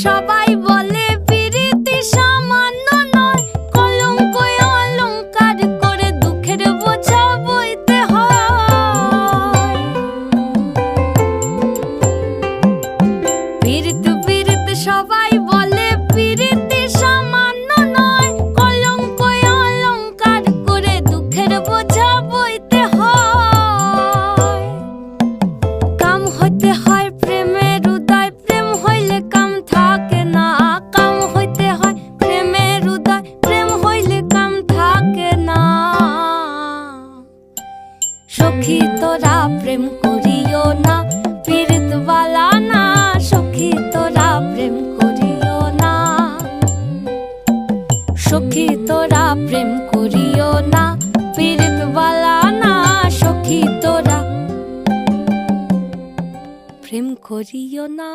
সবাই বলে পিরিতি সামান্য নয়, কলঙ্ক অলংকার করে দুঃখের বোঝা বইতে হয়। পিরিত পিরিত সবাই বলে পিরিতি সামান্য নয়, কলঙ্ক অলংকার করে দুঃখের বোঝা বইতে হয়। কাম হইতে হয় প্রেমের উদয়, প্রেম হইলে কাম থাকে না। কাম হইতে হয় প্রেমের উদয়, প্রেম হইলে কাম থাকে না। সখী তোরা প্রেম করিও না, পীড়িত বালা না। সখী তোরা প্রেম করিও না, সখী তোরা প্রেম করিও না, পীড়িত বালা না। সখী তোরা প্রেম করিও না।